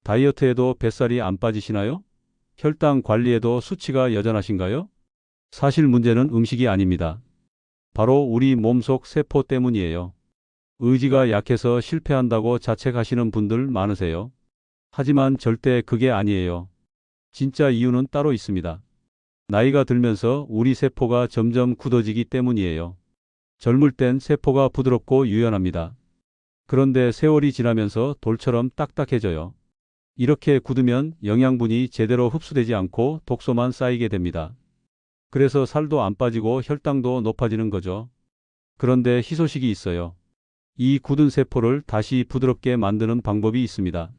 다이어트에도 뱃살이 안 빠지시나요? 혈당 관리에도 수치가 여전하신가요? 사실 문제는 음식이 아닙니다. 바로 우리 몸속 세포 때문이에요. 의지가 약해서 실패한다고 자책하시는 분들 많으세요. 하지만 절대 그게 아니에요. 진짜 이유는 따로 있습니다. 나이가 들면서 우리 세포가 점점 굳어지기 때문이에요. 젊을 땐 세포가 부드럽고 유연합니다. 그런데 세월이 지나면서 돌처럼 딱딱해져요. 이렇게 굳으면 영양분이 제대로 흡수되지 않고 독소만 쌓이게 됩니다. 그래서 살도 안 빠지고 혈당도 높아지는 거죠. 그런데 희소식이 있어요. 이 굳은 세포를 다시 부드럽게 만드는 방법이 있습니다.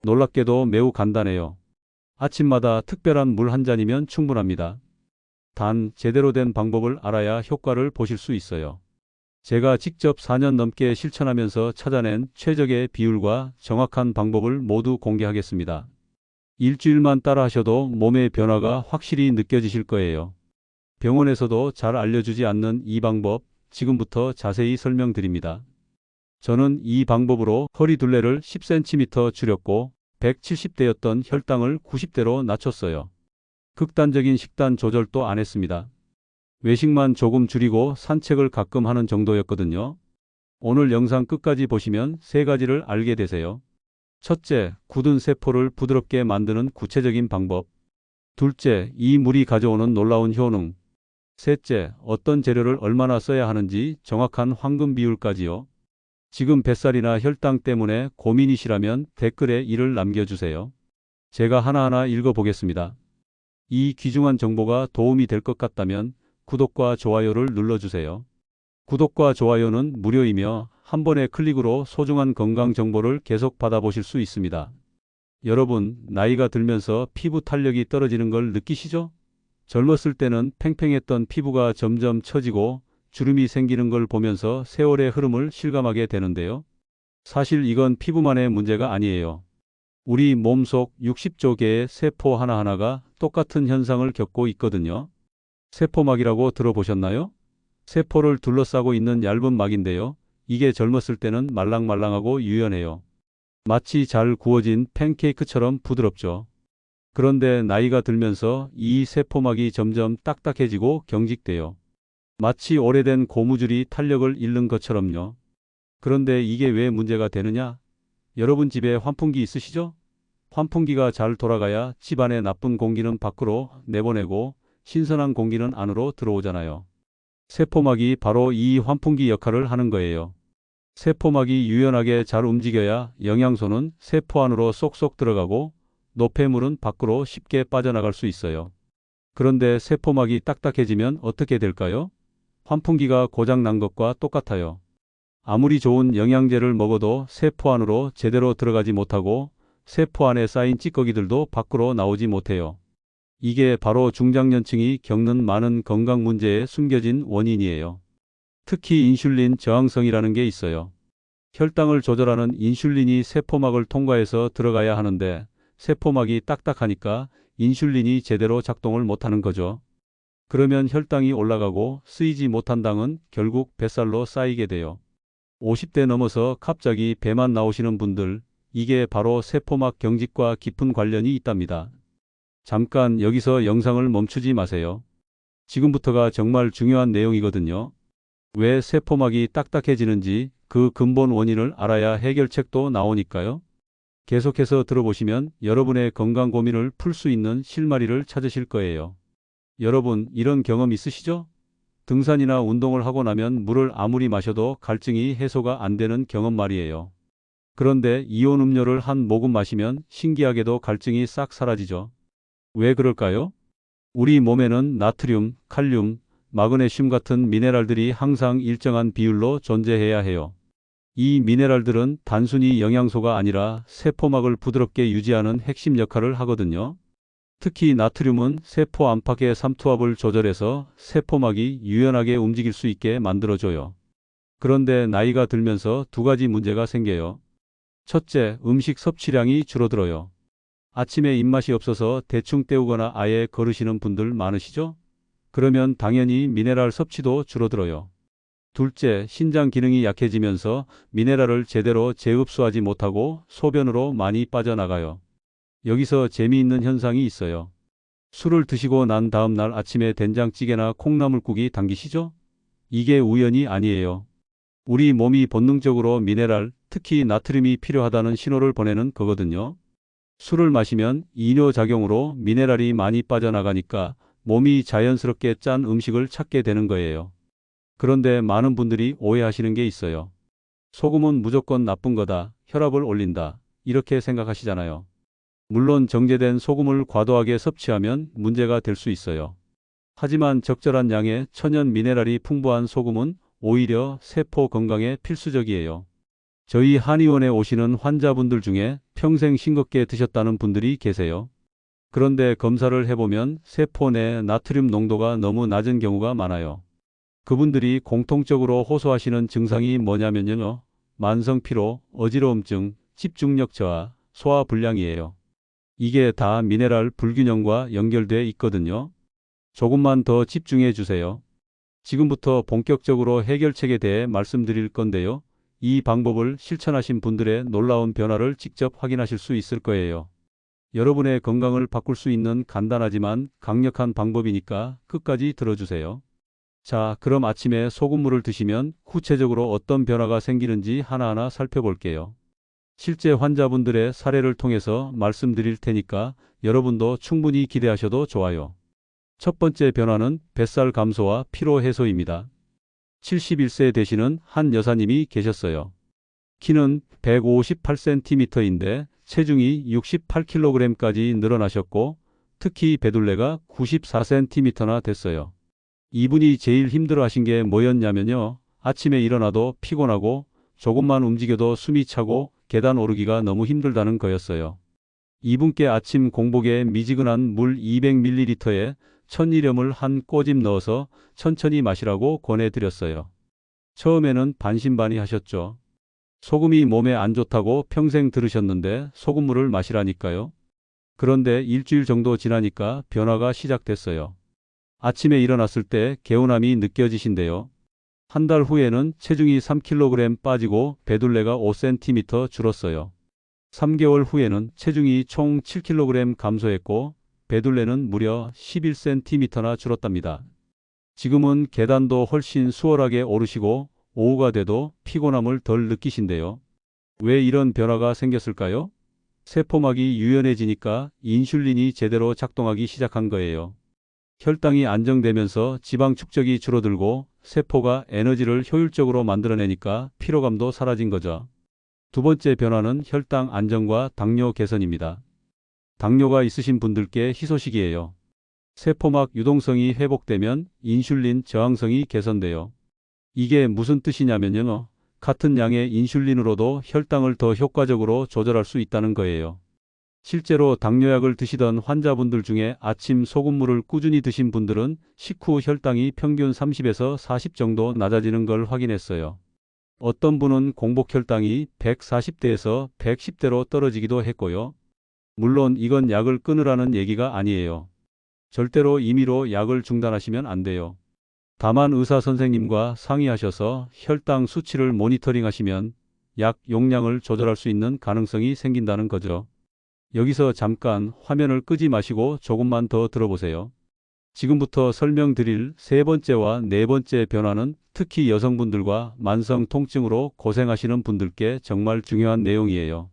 놀랍게도 매우 간단해요. 아침마다 특별한 물 한 잔이면 충분합니다. 단, 제대로 된 방법을 알아야 효과를 보실 수 있어요. 제가 직접 4년 넘게 실천하면서 찾아낸 최적의 비율과 정확한 방법을 모두 공개하겠습니다. 일주일만 따라 하셔도 몸의 변화가 확실히 느껴지실 거예요. 병원에서도 잘 알려주지 않는 이 방법, 지금부터 자세히 설명드립니다. 저는 이 방법으로 허리 둘레를 10cm 줄였고 170대였던 혈당을 90대로 낮췄어요. 극단적인 식단 조절도 안 했습니다. 외식만 조금 줄이고 산책을 가끔 하는 정도였거든요. 오늘 영상 끝까지 보시면 세 가지를 알게 되세요. 첫째, 굳은 세포를 부드럽게 만드는 구체적인 방법. 둘째, 이 물이 가져오는 놀라운 효능. 셋째, 어떤 재료를 얼마나 써야 하는지 정확한 황금 비율까지요. 지금 뱃살이나 혈당 때문에 고민이시라면 댓글에 이를 남겨주세요. 제가 하나하나 읽어보겠습니다. 이 귀중한 정보가 도움이 될 것 같다면 구독과 좋아요를 눌러주세요. 구독과 좋아요는 무료이며 한 번의 클릭으로 소중한 건강 정보를 계속 받아보실 수 있습니다. 여러분, 나이가 들면서 피부 탄력이 떨어지는 걸 느끼시죠? 젊었을 때는 팽팽했던 피부가 점점 처지고 주름이 생기는 걸 보면서 세월의 흐름을 실감하게 되는데요. 사실 이건 피부만의 문제가 아니에요. 우리 몸속 60조 개의 세포 하나하나가 똑같은 현상을 겪고 있거든요. 세포막이라고 들어보셨나요? 세포를 둘러싸고 있는 얇은 막인데요. 이게 젊었을 때는 말랑말랑하고 유연해요. 마치 잘 구워진 팬케이크처럼 부드럽죠. 그런데 나이가 들면서 이 세포막이 점점 딱딱해지고 경직돼요. 마치 오래된 고무줄이 탄력을 잃는 것처럼요. 그런데 이게 왜 문제가 되느냐? 여러분 집에 환풍기 있으시죠? 환풍기가 잘 돌아가야 집안의 나쁜 공기는 밖으로 내보내고 신선한 공기는 안으로 들어오잖아요. 세포막이 바로 이 환풍기 역할을 하는 거예요. 세포막이 유연하게 잘 움직여야 영양소는 세포 안으로 쏙쏙 들어가고 노폐물은 밖으로 쉽게 빠져나갈 수 있어요. 그런데 세포막이 딱딱해지면 어떻게 될까요? 환풍기가 고장 난 것과 똑같아요. 아무리 좋은 영양제를 먹어도 세포 안으로 제대로 들어가지 못하고 세포 안에 쌓인 찌꺼기들도 밖으로 나오지 못해요. 이게 바로 중장년층이 겪는 많은 건강 문제의 숨겨진 원인이에요. 특히 인슐린 저항성이라는 게 있어요. 혈당을 조절하는 인슐린이 세포막을 통과해서 들어가야 하는데 세포막이 딱딱하니까 인슐린이 제대로 작동을 못하는 거죠. 그러면 혈당이 올라가고 쓰이지 못한 당은 결국 뱃살로 쌓이게 돼요. 50대 넘어서 갑자기 배만 나오시는 분들, 이게 바로 세포막 경직과 깊은 관련이 있답니다. 잠깐 여기서 영상을 멈추지 마세요. 지금부터가 정말 중요한 내용이거든요. 왜 세포막이 딱딱해지는지 그 근본 원인을 알아야 해결책도 나오니까요. 계속해서 들어보시면 여러분의 건강 고민을 풀 수 있는 실마리를 찾으실 거예요. 여러분, 이런 경험 있으시죠? 등산이나 운동을 하고 나면 물을 아무리 마셔도 갈증이 해소가 안 되는 경험 말이에요. 그런데 이온 음료를 한 모금 마시면 신기하게도 갈증이 싹 사라지죠. 왜 그럴까요? 우리 몸에는 나트륨, 칼륨, 마그네슘 같은 미네랄들이 항상 일정한 비율로 존재해야 해요. 이 미네랄들은 단순히 영양소가 아니라 세포막을 부드럽게 유지하는 핵심 역할을 하거든요. 특히 나트륨은 세포 안팎의 삼투압을 조절해서 세포막이 유연하게 움직일 수 있게 만들어줘요. 그런데 나이가 들면서 두 가지 문제가 생겨요. 첫째, 음식 섭취량이 줄어들어요. 아침에 입맛이 없어서 대충 때우거나 아예 거르시는 분들 많으시죠? 그러면 당연히 미네랄 섭취도 줄어들어요. 둘째, 신장 기능이 약해지면서 미네랄을 제대로 재흡수하지 못하고 소변으로 많이 빠져나가요. 여기서 재미있는 현상이 있어요. 술을 드시고 난 다음 날 아침에 된장찌개나 콩나물국이 당기시죠? 이게 우연이 아니에요. 우리 몸이 본능적으로 미네랄, 특히 나트륨이 필요하다는 신호를 보내는 거거든요. 술을 마시면 이뇨작용으로 미네랄이 많이 빠져나가니까 몸이 자연스럽게 짠 음식을 찾게 되는 거예요. 그런데 많은 분들이 오해하시는 게 있어요. 소금은 무조건 나쁜 거다, 혈압을 올린다, 이렇게 생각하시잖아요. 물론 정제된 소금을 과도하게 섭취하면 문제가 될 수 있어요. 하지만 적절한 양의 천연 미네랄이 풍부한 소금은 오히려 세포 건강에 필수적이에요. 저희 한의원에 오시는 환자분들 중에 평생 싱겁게 드셨다는 분들이 계세요. 그런데 검사를 해보면 세포 내 나트륨 농도가 너무 낮은 경우가 많아요. 그분들이 공통적으로 호소하시는 증상이 뭐냐면요. 만성 피로, 어지러움증, 집중력 저하, 소화불량이에요. 이게 다 미네랄 불균형과 연결돼 있거든요. 조금만 더 집중해 주세요. 지금부터 본격적으로 해결책에 대해 말씀드릴 건데요. 이 방법을 실천하신 분들의 놀라운 변화를 직접 확인하실 수 있을 거예요. 여러분의 건강을 바꿀 수 있는 간단하지만 강력한 방법이니까 끝까지 들어주세요. 자, 그럼 아침에 소금물을 드시면 구체적으로 어떤 변화가 생기는지 하나하나 살펴볼게요. 실제 환자분들의 사례를 통해서 말씀드릴 테니까 여러분도 충분히 기대하셔도 좋아요. 첫 번째 변화는 뱃살 감소와 피로 해소입니다. 71세 되시는 한 여사님이 계셨어요. 키는 158cm인데 체중이 68kg까지 늘어나셨고 특히 배둘레가 94cm나 됐어요. 이분이 제일 힘들어하신 게 뭐였냐면요. 아침에 일어나도 피곤하고 조금만 움직여도 숨이 차고 계단 오르기가 너무 힘들다는 거였어요. 이분께 아침 공복에 미지근한 물 200ml에 천일염을 한 꼬집 넣어서 천천히 마시라고 권해드렸어요. 처음에는 반신반의하셨죠. 소금이 몸에 안 좋다고 평생 들으셨는데 소금물을 마시라니까요. 그런데 일주일 정도 지나니까 변화가 시작됐어요. 아침에 일어났을 때 개운함이 느껴지신대요. 한 달 후에는 체중이 3kg 빠지고 배둘레가 5cm 줄었어요. 3개월 후에는 체중이 총 7kg 감소했고 배둘레는 무려 11cm나 줄었답니다. 지금은 계단도 훨씬 수월하게 오르시고 오후가 돼도 피곤함을 덜 느끼신대요. 왜 이런 변화가 생겼을까요? 세포막이 유연해지니까 인슐린이 제대로 작동하기 시작한 거예요. 혈당이 안정되면서 지방 축적이 줄어들고 세포가 에너지를 효율적으로 만들어내니까 피로감도 사라진 거죠. 두 번째 변화는 혈당 안정과 당뇨 개선입니다. 당뇨가 있으신 분들께 희소식이에요. 세포막 유동성이 회복되면 인슐린 저항성이 개선돼요. 이게 무슨 뜻이냐면요. 같은 양의 인슐린으로도 혈당을 더 효과적으로 조절할 수 있다는 거예요. 실제로 당뇨약을 드시던 환자분들 중에 아침 소금물을 꾸준히 드신 분들은 식후 혈당이 평균 30에서 40 정도 낮아지는 걸 확인했어요. 어떤 분은 공복 혈당이 140대에서 110대로 떨어지기도 했고요. 물론 이건 약을 끊으라는 얘기가 아니에요. 절대로 임의로 약을 중단하시면 안 돼요. 다만 의사 선생님과 상의하셔서 혈당 수치를 모니터링 하시면 약 용량을 조절할 수 있는 가능성이 생긴다는 거죠. 여기서 잠깐 화면을 끄지 마시고 조금만 더 들어보세요. 지금부터 설명드릴 세 번째와 네 번째 변화는 특히 여성분들과 만성 통증으로 고생하시는 분들께 정말 중요한 내용이에요.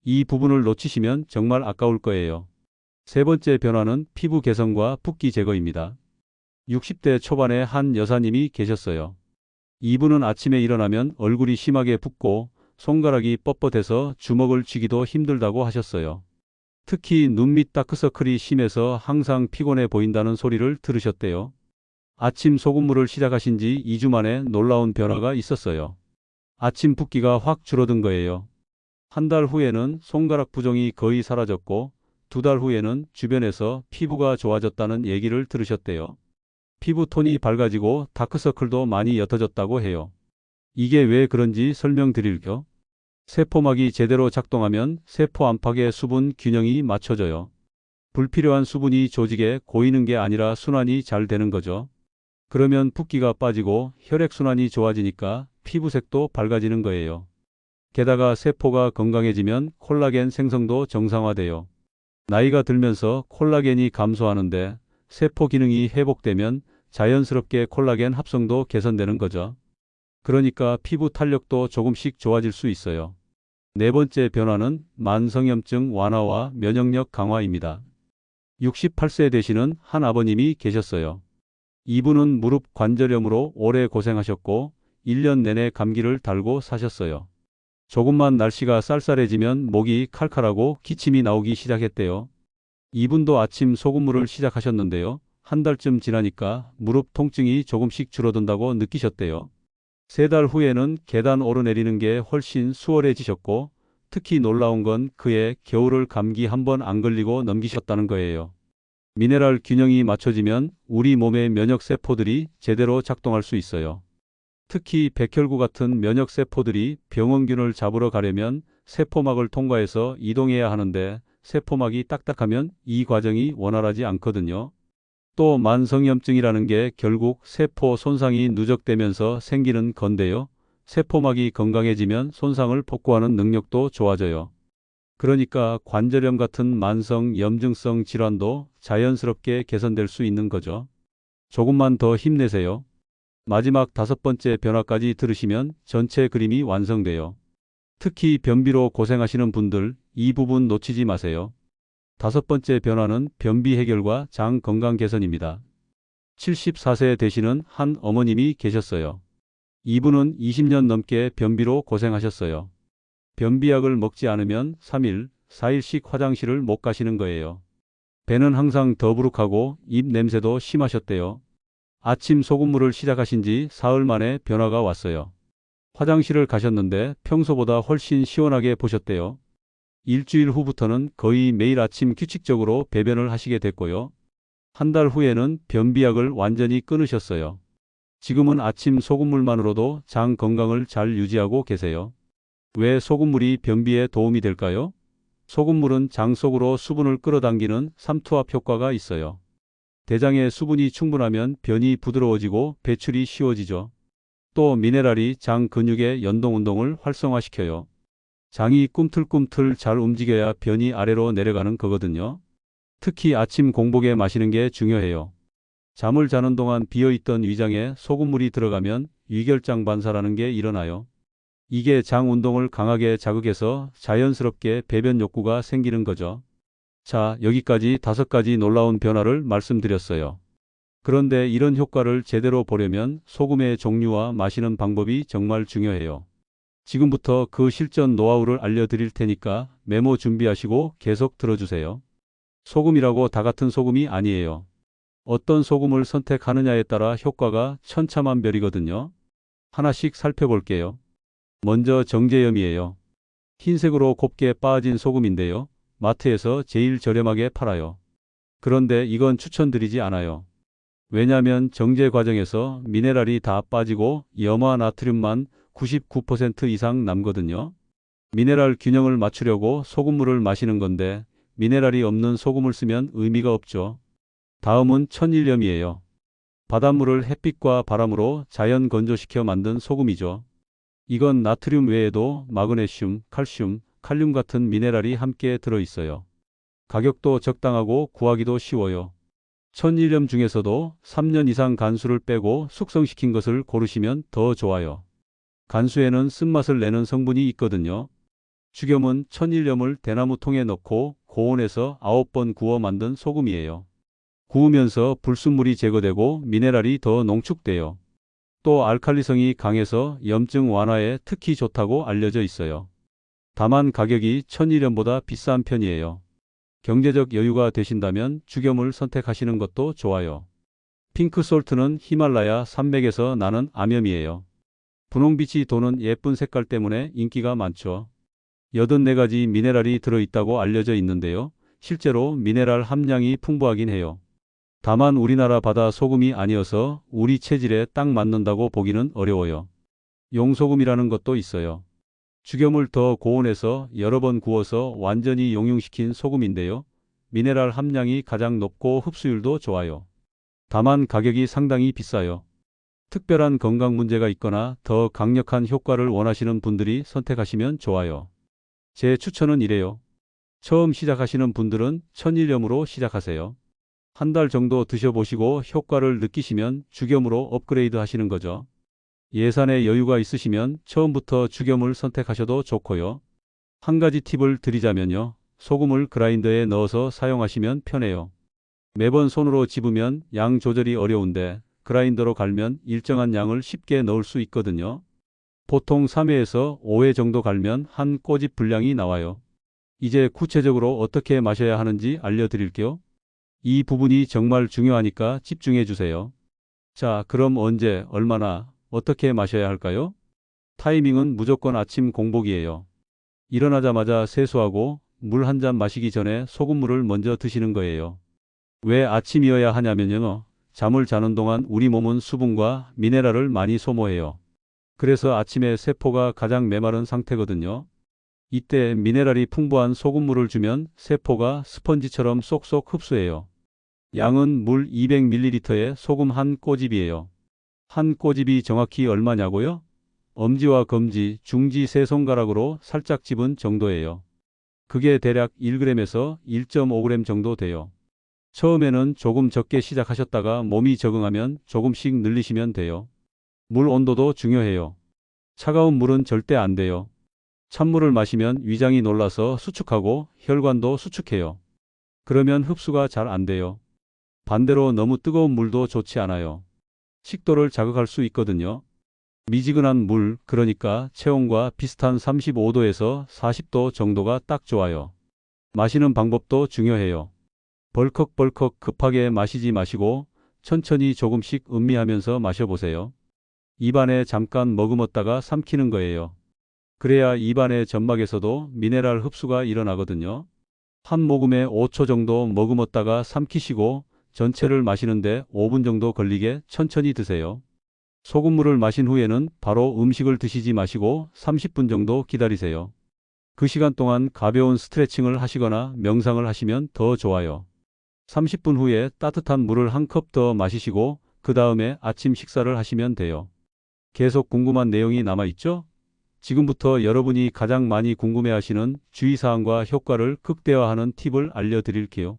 이 부분을 놓치시면 정말 아까울 거예요. 세 번째 변화는 피부 개선과 붓기 제거입니다. 60대 초반의 한 여사님이 계셨어요. 이분은 아침에 일어나면 얼굴이 심하게 붓고 손가락이 뻣뻣해서 주먹을 쥐기도 힘들다고 하셨어요. 특히 눈 밑 다크서클이 심해서 항상 피곤해 보인다는 소리를 들으셨대요. 아침 소금물을 시작하신 지 2주 만에 놀라운 변화가 있었어요. 아침 붓기가 확 줄어든 거예요. 한 달 후에는 손가락 부종이 거의 사라졌고 2달 후에는 주변에서 피부가 좋아졌다는 얘기를 들으셨대요. 피부 톤이 밝아지고 다크서클도 많이 옅어졌다고 해요. 이게 왜 그런지 설명드릴게요. 세포막이 제대로 작동하면 세포 안팎의 수분 균형이 맞춰져요. 불필요한 수분이 조직에 고이는 게 아니라 순환이 잘 되는 거죠. 그러면 붓기가 빠지고 혈액순환이 좋아지니까 피부색도 밝아지는 거예요. 게다가 세포가 건강해지면 콜라겐 생성도 정상화돼요. 나이가 들면서 콜라겐이 감소하는데 세포 기능이 회복되면 자연스럽게 콜라겐 합성도 개선되는 거죠. 그러니까 피부 탄력도 조금씩 좋아질 수 있어요. 네 번째 변화는 만성염증 완화와 면역력 강화입니다. 68세 되시는 한 아버님이 계셨어요. 이분은 무릎 관절염으로 오래 고생하셨고 1년 내내 감기를 달고 사셨어요. 조금만 날씨가 쌀쌀해지면 목이 칼칼하고 기침이 나오기 시작했대요. 이분도 아침 소금물을 시작하셨는데요. 한 달쯤 지나니까 무릎 통증이 조금씩 줄어든다고 느끼셨대요. 3달 후에는 계단 오르내리는 게 훨씬 수월해지셨고 특히 놀라운 건 그해 겨울을 감기 한 번 안 걸리고 넘기셨다는 거예요. 미네랄 균형이 맞춰지면 우리 몸의 면역세포들이 제대로 작동할 수 있어요. 특히 백혈구 같은 면역세포들이 병원균을 잡으러 가려면 세포막을 통과해서 이동해야 하는데 세포막이 딱딱하면 이 과정이 원활하지 않거든요. 또 만성염증이라는 게 결국 세포 손상이 누적되면서 생기는 건데요. 세포막이 건강해지면 손상을 복구하는 능력도 좋아져요. 그러니까 관절염 같은 만성 염증성 질환도 자연스럽게 개선될 수 있는 거죠. 조금만 더 힘내세요. 마지막 5번째 변화까지 들으시면 전체 그림이 완성돼요. 특히 변비로 고생하시는 분들 이 부분 놓치지 마세요. 5번째 변화는 변비 해결과 장 건강 개선입니다. 74세 되시는 한 어머님이 계셨어요. 이분은 20년 넘게 변비로 고생하셨어요. 변비약을 먹지 않으면 3일, 4일씩 화장실을 못 가시는 거예요. 배는 항상 더부룩하고 입 냄새도 심하셨대요. 아침 소금물을 시작하신 지 사흘 만에 변화가 왔어요. 화장실을 가셨는데 평소보다 훨씬 시원하게 보셨대요. 일주일 후부터는 거의 매일 아침 규칙적으로 배변을 하시게 됐고요. 한 달 후에는 변비약을 완전히 끊으셨어요. 지금은 아침 소금물만으로도 장 건강을 잘 유지하고 계세요. 왜 소금물이 변비에 도움이 될까요? 소금물은 장 속으로 수분을 끌어당기는 삼투압 효과가 있어요. 대장에 수분이 충분하면 변이 부드러워지고 배출이 쉬워지죠. 또 미네랄이 장 근육의 연동운동을 활성화시켜요. 장이 꿈틀꿈틀 잘 움직여야 변이 아래로 내려가는 거거든요. 특히 아침 공복에 마시는 게 중요해요. 잠을 자는 동안 비어있던 위장에 소금물이 들어가면 위결장 반사라는 게 일어나요. 이게 장 운동을 강하게 자극해서 자연스럽게 배변 욕구가 생기는 거죠. 자, 여기까지 5가지 놀라운 변화를 말씀드렸어요. 그런데 이런 효과를 제대로 보려면 소금의 종류와 마시는 방법이 정말 중요해요. 지금부터 그 실전 노하우를 알려드릴 테니까 메모 준비하시고 계속 들어주세요. 소금이라고 다 같은 소금이 아니에요. 어떤 소금을 선택하느냐에 따라 효과가 천차만별이거든요. 하나씩 살펴볼게요. 먼저 정제염이에요. 흰색으로 곱게 빻아진 소금인데요. 마트에서 제일 저렴하게 팔아요. 그런데 이건 추천드리지 않아요. 왜냐하면 정제 과정에서 미네랄이 다 빠지고 염화 나트륨만 99% 이상 남거든요. 미네랄 균형을 맞추려고 소금물을 마시는 건데 미네랄이 없는 소금을 쓰면 의미가 없죠. 다음은 천일염이에요. 바닷물을 햇빛과 바람으로 자연 건조시켜 만든 소금이죠. 이건 나트륨 외에도 마그네슘, 칼슘, 칼륨 같은 미네랄이 함께 들어있어요. 가격도 적당하고 구하기도 쉬워요. 천일염 중에서도 3년 이상 간수를 빼고 숙성시킨 것을 고르시면 더 좋아요. 간수에는 쓴맛을 내는 성분이 있거든요. 죽염은 천일염을 대나무 통에 넣고 고온에서 9번 구워 만든 소금이에요. 구우면서 불순물이 제거되고 미네랄이 더 농축돼요. 또 알칼리성이 강해서 염증 완화에 특히 좋다고 알려져 있어요. 다만 가격이 천일염보다 비싼 편이에요. 경제적 여유가 되신다면 죽염을 선택하시는 것도 좋아요. 핑크솔트는 히말라야 산맥에서 나는 암염이에요. 분홍빛이 도는 예쁜 색깔 때문에 인기가 많죠. 84가지 미네랄이 들어있다고 알려져 있는데요. 실제로 미네랄 함량이 풍부하긴 해요. 다만 우리나라 바다 소금이 아니어서 우리 체질에 딱 맞는다고 보기는 어려워요. 용소금이라는 것도 있어요. 죽염을 더 고온에서 여러 번 구워서 완전히 용융시킨 소금인데요. 미네랄 함량이 가장 높고 흡수율도 좋아요. 다만 가격이 상당히 비싸요. 특별한 건강 문제가 있거나 더 강력한 효과를 원하시는 분들이 선택하시면 좋아요. 제 추천은 이래요. 처음 시작하시는 분들은 천일염으로 시작하세요. 한 달 정도 드셔보시고 효과를 느끼시면 죽염으로 업그레이드 하시는 거죠. 예산에 여유가 있으시면 처음부터 죽염을 선택하셔도 좋고요. 한 가지 팁을 드리자면요. 소금을 그라인더에 넣어서 사용하시면 편해요. 매번 손으로 집으면 양 조절이 어려운데 그라인더로 갈면 일정한 양을 쉽게 넣을 수 있거든요. 보통 3회에서 5회 정도 갈면 한 꼬집 분량이 나와요. 이제 구체적으로 어떻게 마셔야 하는지 알려드릴게요. 이 부분이 정말 중요하니까 집중해 주세요. 자, 그럼 언제, 얼마나, 어떻게 마셔야 할까요? 타이밍은 무조건 아침 공복이에요. 일어나자마자 세수하고 물 한 잔 마시기 전에 소금물을 먼저 드시는 거예요. 왜 아침이어야 하냐면요. 잠을 자는 동안 우리 몸은 수분과 미네랄을 많이 소모해요. 그래서 아침에 세포가 가장 메마른 상태거든요. 이때 미네랄이 풍부한 소금물을 주면 세포가 스펀지처럼 쏙쏙 흡수해요. 양은 물 200ml에 소금 한 꼬집이에요. 한 꼬집이 정확히 얼마냐고요? 엄지와 검지, 중지 세 손가락으로 살짝 집은 정도예요. 그게 대략 1g에서 1.5g 정도 돼요. 처음에는 조금 적게 시작하셨다가 몸이 적응하면 조금씩 늘리시면 돼요. 물 온도도 중요해요. 차가운 물은 절대 안 돼요. 찬물을 마시면 위장이 놀라서 수축하고 혈관도 수축해요. 그러면 흡수가 잘 안 돼요. 반대로 너무 뜨거운 물도 좋지 않아요. 식도를 자극할 수 있거든요. 미지근한 물, 그러니까 체온과 비슷한 35도에서 40도 정도가 딱 좋아요. 마시는 방법도 중요해요. 벌컥벌컥 급하게 마시지 마시고 천천히 조금씩 음미하면서 마셔보세요. 입안에 잠깐 머금었다가 삼키는 거예요. 그래야 입안의 점막에서도 미네랄 흡수가 일어나거든요. 한 모금에 5초 정도 머금었다가 삼키시고 전체를 마시는데 5분 정도 걸리게 천천히 드세요. 소금물을 마신 후에는 바로 음식을 드시지 마시고 30분 정도 기다리세요. 그 시간 동안 가벼운 스트레칭을 하시거나 명상을 하시면 더 좋아요. 30분 후에 따뜻한 물을 한 컵 더 마시시고 그 다음에 아침 식사를 하시면 돼요. 계속 궁금한 내용이 남아있죠? 지금부터 여러분이 가장 많이 궁금해하시는 주의사항과 효과를 극대화하는 팁을 알려드릴게요.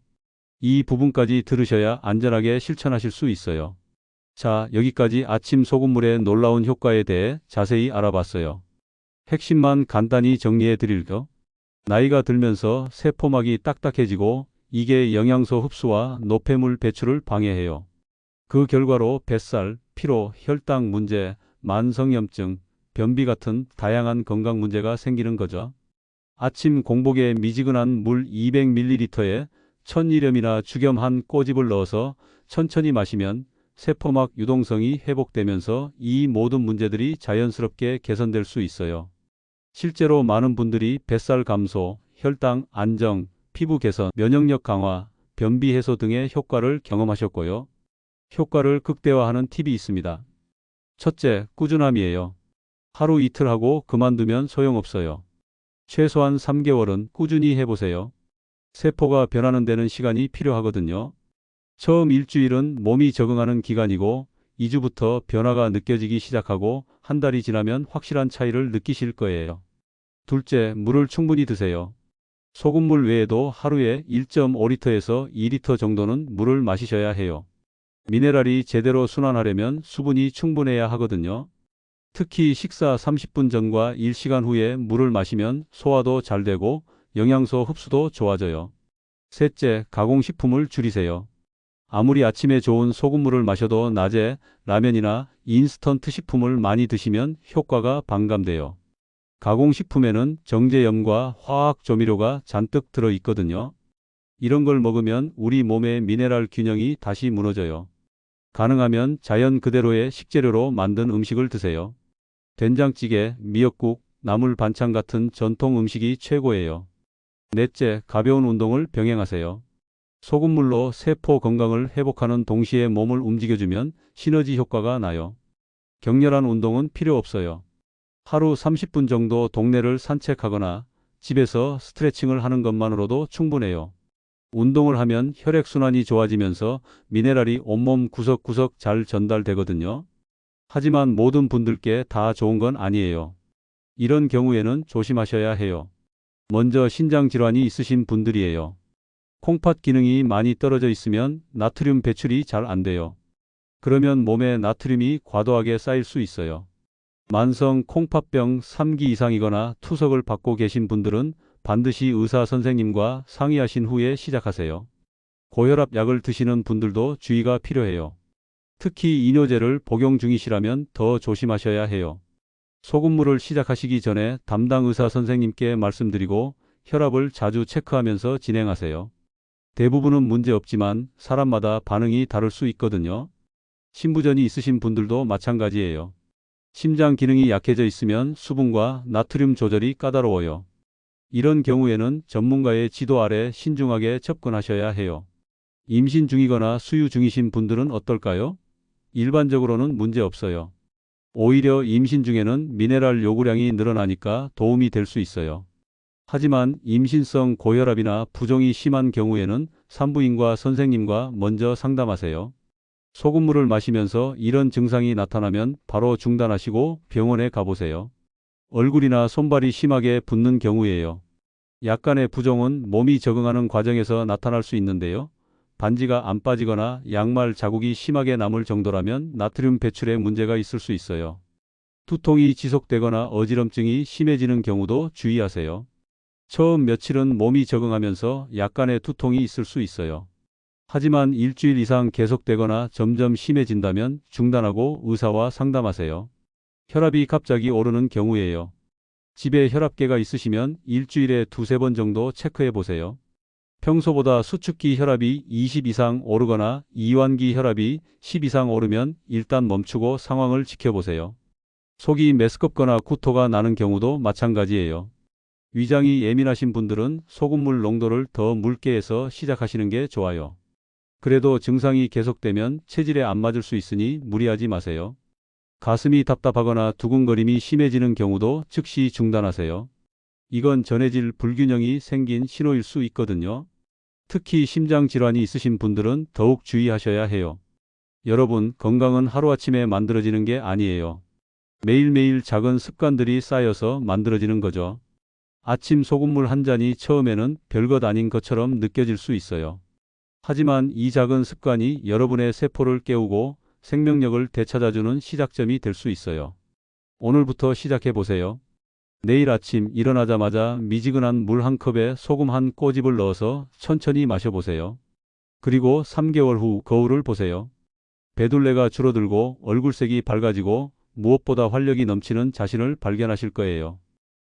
이 부분까지 들으셔야 안전하게 실천하실 수 있어요. 자, 여기까지 아침 소금물의 놀라운 효과에 대해 자세히 알아봤어요. 핵심만 간단히 정리해 드릴게요. 나이가 들면서 세포막이 딱딱해지고 이게 영양소 흡수와 노폐물 배출을 방해해요. 그 결과로 뱃살, 피로, 혈당 문제, 만성염증, 변비 같은 다양한 건강 문제가 생기는 거죠. 아침 공복에 미지근한 물 200ml에 천일염이나 죽염 한 꼬집을 넣어서 천천히 마시면 세포막 유동성이 회복되면서 이 모든 문제들이 자연스럽게 개선될 수 있어요. 실제로 많은 분들이 뱃살 감소, 혈당 안정, 피부 개선, 면역력 강화, 변비 해소 등의 효과를 경험하셨고요. 효과를 극대화하는 팁이 있습니다. 첫째, 꾸준함이에요. 하루 이틀 하고 그만두면 소용없어요. 최소한 3개월은 꾸준히 해보세요. 세포가 변하는 데는 시간이 필요하거든요. 처음 일주일은 몸이 적응하는 기간이고 2주부터 변화가 느껴지기 시작하고 한 달이 지나면 확실한 차이를 느끼실 거예요. 둘째, 물을 충분히 드세요. 소금물 외에도 하루에 1.5리터에서 2리터 정도는 물을 마시셔야 해요. 미네랄이 제대로 순환하려면 수분이 충분해야 하거든요. 특히 식사 30분 전과 1시간 후에 물을 마시면 소화도 잘 되고 영양소 흡수도 좋아져요. 셋째, 가공식품을 줄이세요. 아무리 아침에 좋은 소금물을 마셔도 낮에 라면이나 인스턴트 식품을 많이 드시면 효과가 반감돼요. 가공식품에는 정제염과 화학 조미료가 잔뜩 들어 있거든요. 이런 걸 먹으면 우리 몸의 미네랄 균형이 다시 무너져요. 가능하면 자연 그대로의 식재료로 만든 음식을 드세요. 된장찌개, 미역국, 나물 반찬 같은 전통 음식이 최고예요. 넷째, 가벼운 운동을 병행하세요. 소금물로 세포 건강을 회복하는 동시에 몸을 움직여주면 시너지 효과가 나요. 격렬한 운동은 필요 없어요. 하루 30분 정도 동네를 산책하거나 집에서 스트레칭을 하는 것만으로도 충분해요. 운동을 하면 혈액순환이 좋아지면서 미네랄이 온몸 구석구석 잘 전달되거든요. 하지만 모든 분들께 다 좋은 건 아니에요. 이런 경우에는 조심하셔야 해요. 먼저 신장 질환이 있으신 분들이에요. 콩팥 기능이 많이 떨어져 있으면 나트륨 배출이 잘 안 돼요. 그러면 몸에 나트륨이 과도하게 쌓일 수 있어요. 만성 콩팥병 3기 이상이거나 투석을 받고 계신 분들은 반드시 의사 선생님과 상의하신 후에 시작하세요. 고혈압 약을 드시는 분들도 주의가 필요해요. 특히 이뇨제를 복용 중이시라면 더 조심하셔야 해요. 소금물을 시작하시기 전에 담당 의사 선생님께 말씀드리고 혈압을 자주 체크하면서 진행하세요. 대부분은 문제 없지만 사람마다 반응이 다를 수 있거든요. 신부전이 있으신 분들도 마찬가지예요. 심장 기능이 약해져 있으면 수분과 나트륨 조절이 까다로워요. 이런 경우에는 전문가의 지도 아래 신중하게 접근하셔야 해요. 임신 중이거나 수유 중이신 분들은 어떨까요? 일반적으로는 문제 없어요. 오히려 임신 중에는 미네랄 요구량이 늘어나니까 도움이 될 수 있어요. 하지만 임신성 고혈압이나 부종이 심한 경우에는 산부인과 선생님과 먼저 상담하세요. 소금물을 마시면서 이런 증상이 나타나면 바로 중단하시고 병원에 가보세요. 얼굴이나 손발이 심하게 붓는 경우에요. 약간의 부종은 몸이 적응하는 과정에서 나타날 수 있는데요. 반지가 안 빠지거나 양말 자국이 심하게 남을 정도라면 나트륨 배출에 문제가 있을 수 있어요. 두통이 지속되거나 어지럼증이 심해지는 경우도 주의하세요. 처음 며칠은 몸이 적응하면서 약간의 두통이 있을 수 있어요. 하지만 일주일 이상 계속되거나 점점 심해진다면 중단하고 의사와 상담하세요. 혈압이 갑자기 오르는 경우에요. 집에 혈압계가 있으시면 일주일에 두세 번 정도 체크해 보세요. 평소보다 수축기 혈압이 20 이상 오르거나 이완기 혈압이 10 이상 오르면 일단 멈추고 상황을 지켜보세요. 속이 메스껍거나 구토가 나는 경우도 마찬가지예요. 위장이 예민하신 분들은 소금물 농도를 더 묽게 해서 시작하시는 게 좋아요. 그래도 증상이 계속되면 체질에 안 맞을 수 있으니 무리하지 마세요. 가슴이 답답하거나 두근거림이 심해지는 경우도 즉시 중단하세요. 이건 전해질 불균형이 생긴 신호일 수 있거든요. 특히 심장 질환이 있으신 분들은 더욱 주의하셔야 해요. 여러분, 건강은 하루아침에 만들어지는 게 아니에요. 매일매일 작은 습관들이 쌓여서 만들어지는 거죠. 아침 소금물 한 잔이 처음에는 별것 아닌 것처럼 느껴질 수 있어요. 하지만 이 작은 습관이 여러분의 세포를 깨우고 생명력을 되찾아주는 시작점이 될 수 있어요. 오늘부터 시작해 보세요. 내일 아침 일어나자마자 미지근한 물 한 컵에 소금 한 꼬집을 넣어서 천천히 마셔보세요. 그리고 3개월 후 거울을 보세요. 배둘레가 줄어들고 얼굴색이 밝아지고 무엇보다 활력이 넘치는 자신을 발견하실 거예요.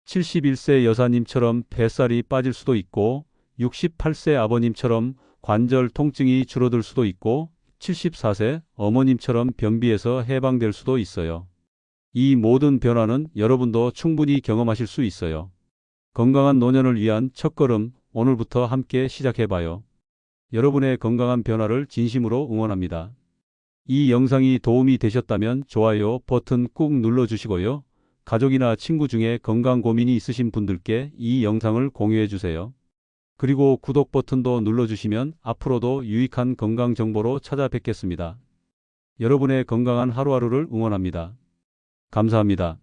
71세 여사님처럼 뱃살이 빠질 수도 있고 68세 아버님처럼 관절 통증이 줄어들 수도 있고 74세 어머님처럼 변비에서 해방될 수도 있어요. 이 모든 변화는 여러분도 충분히 경험하실 수 있어요. 건강한 노년을 위한 첫걸음, 오늘부터 함께 시작해봐요. 여러분의 건강한 변화를 진심으로 응원합니다. 이 영상이 도움이 되셨다면 좋아요 버튼 꾹 눌러주시고요. 가족이나 친구 중에 건강 고민이 있으신 분들께 이 영상을 공유해 주세요. 그리고 구독 버튼도 눌러주시면 앞으로도 유익한 건강 정보로 찾아뵙겠습니다. 여러분의 건강한 하루하루를 응원합니다. 감사합니다.